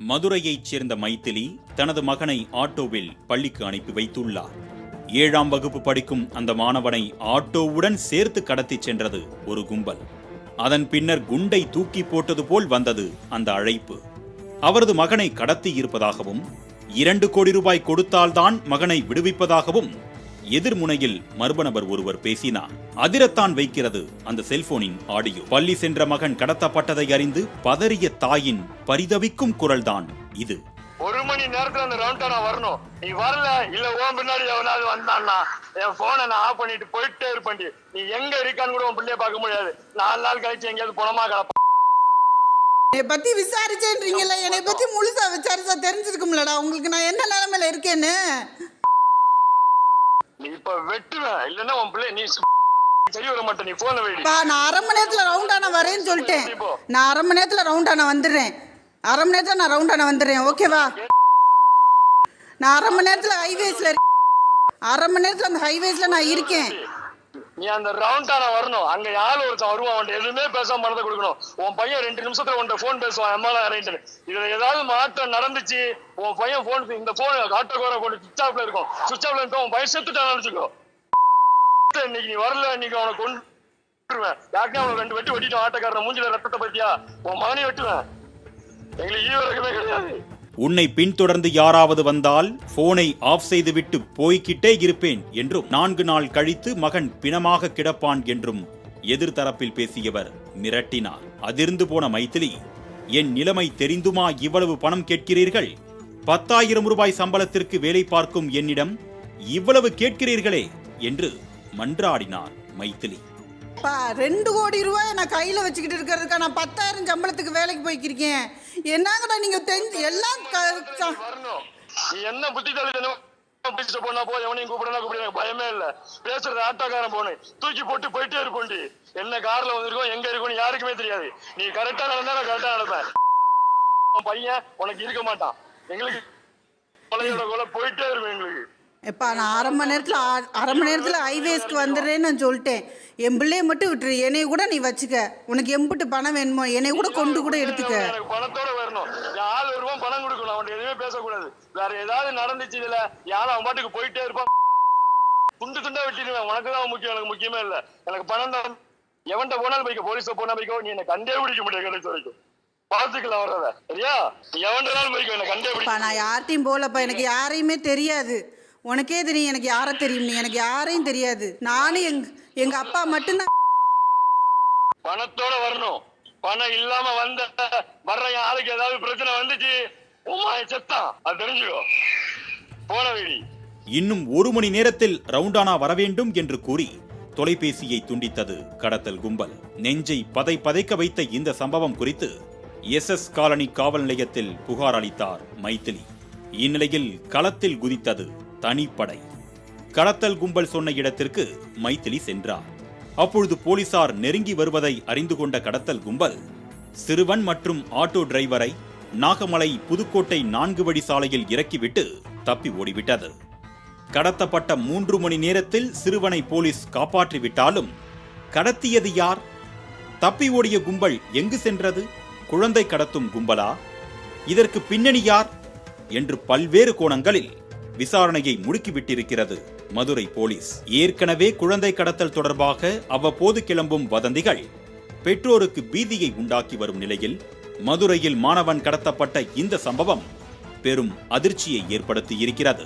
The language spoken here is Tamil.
மதுரையைச் சேர்ந்த மைத்திலி தனது மகனை ஆட்டோவில் பள்ளிக்கு அனுப்பி வைத்துள்ளார். 7ஆம் வகுப்பு படிக்கும் அந்த மாணவனை ஆட்டோவுடன் சேர்த்து கடத்திச் சென்றது ஒரு கும்பல். அதன் பின்னர் குண்டை தூக்கி போட்டது போல் வந்தது அந்த அழைப்பு. அவரது மகனை கடத்தி இருப்பதாகவும் 2 கோடி ரூபாய் கொடுத்தால்தான் மகனை விடுவிப்பதாகவும் எதிர்முனையில் மர்ம நபர் ஒருவர் பேசினார். அதிரத்தான் வைக்கிறது அந்த செல்போனின் ஆடியோ. பள்ளி சென்ற மகன் கடத்தப்பட்டதை அறிந்து பதறிய தாயின் பரிதவிக்கும் குரல்தான் இது. 1 மணி நேரத்துல அந்த ரவுண்டானா வரணும். நீ வரல இல்ல ஓம் பின்னாடி எவனாவது வந்தான்னா என் போனை நான் ஆஃப் பண்ணிட்டு போயிட்டே இருப்பேன். நீ எங்க இருக்கான்னு கூட உன் பிள்ளைய பார்க்க முடியாது. 4 நாள் கழிச்சு எங்கேயாவது பணமா கிடப்ப. என்னை பத்தி விசாரிச்சேன்றீங்கல்ல, என்னை பத்தி முழுசா விசாரிச்சா தெரிஞ்சிருக்கும்லடா உங்களுக்கு நான் என்ன நிலைமையில இருக்கேன்னு. நீ இப்ப வெட்டுவேன் இல்லன்னா உன் பிள்ளை நீ சரி வர மாட்டேன். நீ போன வெடி. நான் 1/2 மணி நேரத்துல ரவுண்டானா வரேன்னு சொல்லிட்டேன். நான் 1/2 மணி நேரத்துல ரவுண்டானா வந்துடுறேன். 1/2 மணி நேரத்துல நான் ரவுண்டானா வந்துடுறேன். ஓகேவா? நான் 1/2 மணி நேரத்துல ஹைவேஸ்ல 1/2 மணி நேரத்துல அந்த ஹைவேஸ்ல நான் இருக்கேன். நீ அந்த ரவுண்டானா வரணும். அங்க யாரும் ஒருத்தன் வருவான். அவன் எதுவுமே பேசாம மனதை கொடுக்கணும். உன் பையன் 2 நிமிஷத்துல உன்ட்ட போன் பேசுவான். அம்மால அரேஞ்சு இதுல ஏதாவது மாற்றம் நடந்துச்சு உன் பையன் போன் இந்த போன் ஆட்டோக்கார போன் சுவிச் ஆஃப்ல இருக்கும். சுவிச் ஆஃப்ல இருக்கும். உன் பையன் செத்துட்டான்னு நினைச்சுக்கோ. இன்னைக்கு நீ வரல இன்னைக்கு அவனை கொண்டுருவேன். யாருக்கும் அவனை 2 வெட்டி வெட்டிட்டு ஆட்டோக்காரன் மூஞ்சில ரத்தத்தை பத்தியா உன் மகனை வெட்டுவேன். எங்களுக்கு ஈவரகமே கிடையாது. உன்னை பின்தொடர்ந்து யாராவது வந்தால் போனை ஆஃப் செய்துவிட்டு போய்கிட்டே இருப்பேன் என்றும் 4 நாள் கழித்து மகன் பிணமாக கிடப்பான் என்றும் எதிர்த்தரப்பில் பேசியவர் மிரட்டினார். அதிர்ந்து போன மைத்திலி, என் நிலைமை தெரிந்துமா இவ்வளவு பணம் கேட்கிறீர்கள்? 10,000 ரூபாய் சம்பளத்திற்கு வேலை பார்க்கும் என்னிடம் இவ்வளவு கேட்கிறீர்களே என்று மன்றாடினார் மைத்திலி. 2 கோடி ரூபாய் நான் கையில் வச்சுக்கிட்டு இருக்கிறதுக்கா நான் 10,000 சம்பளத்துக்கு வேலைக்கு போய்க்கிருக்கேன். என்னங்கடா நீங்க தெரிஞ்சு எல்லாம் வரணும். நீ என்ன புத்தி தள்ளி போனா போ. எவனையும் கூப்பிட பயமே இல்ல. பேசுறது ஆட்டோக்காரன் போனு தூக்கி போட்டு போயிட்டே இருப்போண்டி. என்ன கார்ல வந்திருக்கோம் எங்க இருக்கோம் யாருக்குமே தெரியாது. நீ கரெக்டா நடந்தா நான் கரெக்டா நடப்பேன். பையன் உனக்கு இருக்க மாட்டான். எங்களுக்கு கொலையோட கொலை போயிட்டே இருக்கும். எங்களுக்கு எப்பா நான் 1/2 மணி நேரத்தில் ஹைவேஸ்க்கு வந்துடுறேன்னு நான் சொல்லிட்டேன். என் பிள்ளைய மட்டும் விட்டுரு. என்னைய கூட நீ வச்சுக்க. உனக்கு எம்பிட்டு பணம் வேணுமோ என்னைய கூட கொண்டு கூட எடுத்துக்க. எனக்கு பணத்தோட வரணும். ஆள் வருவான் பணம் கொடுக்கணும். அவன் எதுவுமே பேசக்கூடாது. வேற ஏதாவது நடந்துச்சு இதுல யாரும் அவன் பாட்டுக்கு போயிட்டே இருப்பான். துண்டு துண்டா வெட்டிடுவேன். உனக்கு தான் முக்கியம். எனக்கு முக்கியமே இல்ல. எனக்கு பணம் தான். எவன்கிட்ட போனாலும் போய்க்க. போலீஸ போனா போய்க்கோ. நீ என்ன கண்டே பிடிக்க முடியாது. கடைசி வரைக்கும் பாத்துக்கலாம் வர்றத. சரியா? எவன்டாலும் போய்க்கோ. என்ன கண்டே பிடிக்க. நான் யார்ட்டையும் போலப்பா. எனக்கு யாரையுமே தெரியாது. உனக்கே தெரியும் எனக்கு யாரை தெரியும். எனக்கு யாரையும் தெரியாது. நானும் எங்க அப்பா மட்டும்தான். பணத்தோட வரணும். பணம் இல்லாம வர்ற ஆளுக்கு ஏதாவது பிரச்சனை வந்துச்சு செத்தான். அது தெரிஞ்சுக்கோ. போன வீடி. இன்னும் 1 மணி நேரத்தில் ரவுண்டானா வர வேண்டும் என்று கூறி தொலைபேசியை துண்டித்தது கடத்தல் கும்பல். நெஞ்சை பதைக்க வைத்த இந்த சம்பவம் குறித்து SS காலனி காவல் நிலையத்தில் புகார் அளித்தார் மைத்திலி. இந்நிலையில் களத்தில் குதித்தது தனிப்படை. கடத்தல் கும்பல் சொன்ன இடத்திற்கு மைத்திலி சென்றார். அப்பொழுது போலீசார் நெருங்கி வருவதை அறிந்து கொண்ட கடத்தல் கும்பல் சிறுவன் மற்றும் ஆட்டோ டிரைவரை நாகமலை புதுக்கோட்டை 4 வழி சாலையில் இறக்கிவிட்டு தப்பி ஓடிவிட்டது. கடத்தப்பட்ட 3 மணி நேரத்தில் சிறுவனை போலீஸ் காப்பாற்றிவிட்டாலும் கடத்தியது யார்? தப்பி ஓடிய கும்பல் எங்கு சென்றது? குழந்தை கடத்தும் கும்பலா? இதற்கு பின்னணி யார் என்று பல்வேறு கோணங்களில் விசாரணையை முடுக்கிவிட்டிருக்கிறது மதுரை போலீஸ். ஏற்கனவே குழந்தை கடத்தல் தொடர்பாக அவ்வப்போது கிளம்பும் வதந்திகள் பெற்றோருக்கு பீதியை உண்டாக்கி வரும் நிலையில் மதுரையில் மாணவன் கடத்தப்பட்ட இந்த சம்பவம் பெரும் அதிர்ச்சியை ஏற்படுத்தியிருக்கிறது.